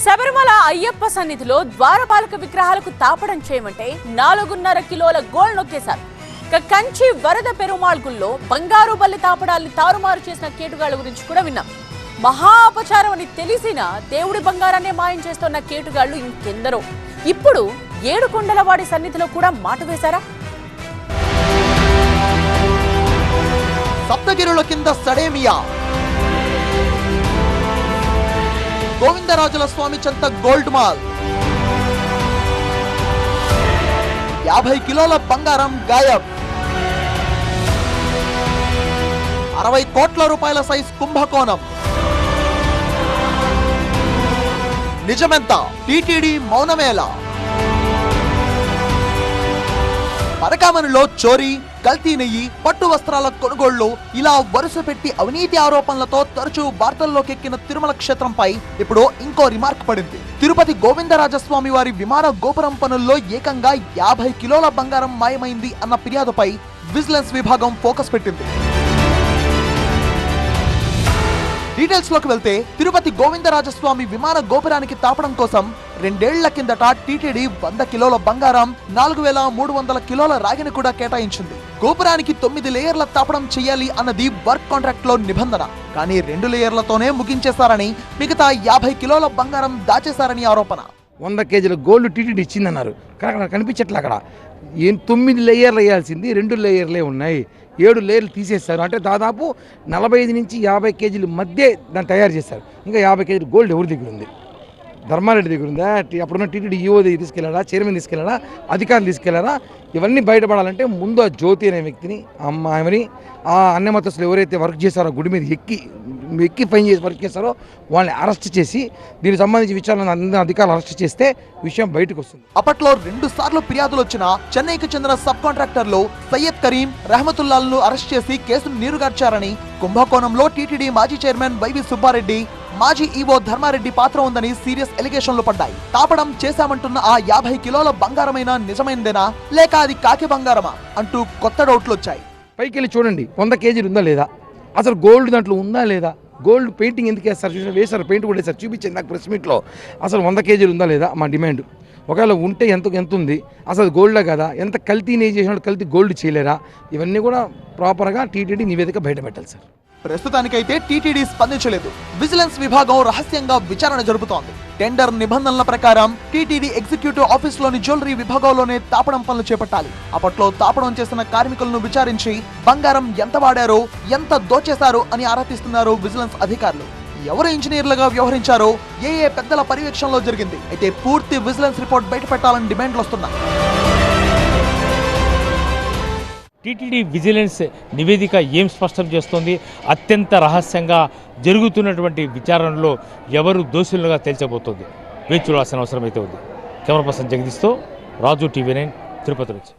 శబరిమల అయ్యప్ప సన్నిధిలో ద్వారపాలక విగ్రహాలకు తాపడం చేయమంటే 4.5 కిలోల గోల్డ్ నొక్కేశారు. కంచి వరద పెరుమాళ్ గుళ్ళో బంగారు బల్లి తాపడాల్ని తారుమారు చేసిన కేటుగాళ్ల గురించి కూడా విన్నాం. మహాపచారం అని తెలిసిన దేవుడి బంగారాన్ని మాయం చేస్తున్న కేటుగాళ్లు ఇంకెందరో ఇప్పుడు ఏడుకొండలవాడి సన్నిధిలో కూడా మాట వేశారా? సప్తగిరుల కింద సడేమియా, గోవిందరాజుల స్వామి చెంత గోల్డ్ మాల్, 50 కిలోల బంగారం గాయబ్, 60 కోట్ల రూపాయల సైజ్ కుంభకోణం. నిజమెంత? టీటీడీ మౌనమేలా? పరకామణిలో చోరీ, కల్తీ నెయ్యి, పట్టు వస్త్రాల కొనుగోళ్లు, ఇలా వరుస పెట్టి అవినీతి ఆరోపణలతో తరచూ వార్తల్లోకెక్కిన తిరుమల క్షేత్రంపై ఇప్పుడు ఇంకో రిమార్క్ పడింది. తిరుపతి గోవిందరాజస్వామి వారి విమాన గోపురం పనుల్లో ఏకంగా 50 కిలోల బంగారం మాయమైంది అన్న ఫిర్యాదుపై విజిలెన్స్ విభాగం ఫోకస్ పెట్టింది. డీటెయిల్స్ లోకి వెళ్తే, తిరుపతి గోవిందరాజస్వామి విమాన గోపురానికి తాపడం కోసం 2 ఏళ్ల కిందట టీటీడీ 100 కిలోల బంగారం, 4300 కిలోల రాగిని కూడా కేటాయించింది. గోపురానికి 9 లేయర్ల తాపడం చేయాలి అన్నది వర్క్ కాంట్రాక్ట్ లో నిబంధన. కానీ 2 లేయర్లతోనే ముగించేశారని, మిగతా 50 కిలోల బంగారం దాచేశారని ఆరోపణ. 100 కేజీల గోల్డ్ టీటీడీ ఇచ్చిందన్నారు, కానీ అక్కడ కనిపించట్లే. అక్కడ 9 లేయర్లు వేయాల్సింది 2 లేయర్లే ఉన్నాయి. 7 లేయర్లు తీసేస్తారు. అంటే దాదాపు 45 నుంచి 50 కేజీల మధ్య దాన్ని తయారు చేశారు. ఇంకా 50 కేజీలు గోల్డ్ ఎవరి దగ్గర ఉంది? ధర్మారెడ్డి దగ్గర ఉందా? అప్పుడున్న టీటీడీ ఈఓ దగ్గర తీసుకెళ్ళాడా? చైర్మన్ తీసుకెళ్ళాడా? అధికారులు తీసుకెళ్లారా? ఇవన్నీ బయటపడాలంటే ముందు ఆ జ్యోతి అనే వ్యక్తిని, అమ్మాయిని, ఆ అన్యమతస్తులు ఎవరైతే వర్క్ చేశారో గుడి మీద ఎక్కి పని చేసి వర్క్ చేస్తారో వాళ్ళని అరెస్ట్ చేసి దీనికి సంబంధించి విచారణ అధికారులు అరెస్ట్ చేస్తే విషయం బయటకు వస్తుంది. అప్పట్లో 2 సార్లు ఫిర్యాదులు వచ్చిన చెన్నైకి చెందిన సబ్ కాంట్రాక్టర్లు సయ్యద్ కరీం, రహమతుల్లాలను అరెస్ట్ చేసి కేసును నీరుగార్చారని, కుంభకోణంలో టీటీడీ మాజీ చైర్మన్ వైవి సుబ్బారెడ్డి, మాజీ ఈవో ధర్మారెడ్డి పాత్ర ఉందని సీరియస్ ఎలిగేషన్లు పడ్డాయి. తాపడం చేశామంటున్న ఆ 50 కిలోల బంగారమైనా నిజమైందేనా, లేక అది కాకి బంగారమా అంటూ కొత్త డౌట్లు వచ్చాయి. పైకి వెళ్ళి చూడండి, 100 కేజీలు ఉందా లేదా, అసలు గోల్డ్ దాంట్లో ఉందా లేదా, గోల్డ్ పెయింటింగ్ ఎందుకు వేస్తారు? వేశారు, పెయింట్ కూడా వేశారు, చూపించింది నాకు ప్రెస్ మీట్లో. అసలు 100 కేజీలు ఉందా లేదా మా డిమాండ్. ఒకవేళ ఉంటే ఎంత ఉంది, అసలు గోల్డే కదా, ఎంత కల్తీ నెయ్యి చేసినట్టు కల్తీ గోల్డ్ చేయలేరా? ఇవన్నీ కూడా ప్రాపర్గా టీటీడీ నివేదిక బయట పెట్టాలి సార్. ప్రస్తుతానికైతే టీటీడీ స్పందించలేదు. విజిలెన్స్ విభాగం రహస్యంగా విచారణ జరుపుతోంది. టెండర్ నిబంధనల ప్రకారం టీటీడీ ఎగ్జిక్యూటివ్ ఆఫీసులోని జ్యువెలరీ విభాగంలోనే తాపడం పనులు చేపట్టాలి. అప్పట్లో తాపడం చేసిన కార్మికులను విచారించి బంగారం ఎంత వాడారో, ఎంత దోచేశారో అని ఆరా తీస్తున్నారు విజిలెన్స్ అధికారులు. ఎవరు ఇంజనీర్లుగా వ్యవహరించారో, ఏ పెద్దల పర్యవేక్షణలో జరిగింది. అయితే పూర్తి విజిలెన్స్ రిపోర్ట్ బయట పెట్టాలని డిమాండ్లు వస్తున్నాయి. టీటీడీ విజిలెన్స్ నివేదిక ఏం స్పష్టం చేస్తోంది? అత్యంత రహస్యంగా జరుగుతున్నటువంటి విచారణలో ఎవరు దోషులుగా తేల్చబోతోంది? వేచి చూడాల్సిన అవసరం అయితే ఉంది. కెమెరా పర్సన్ జగదీష్తో రాజు, TV9, తిరుపతి నుంచి.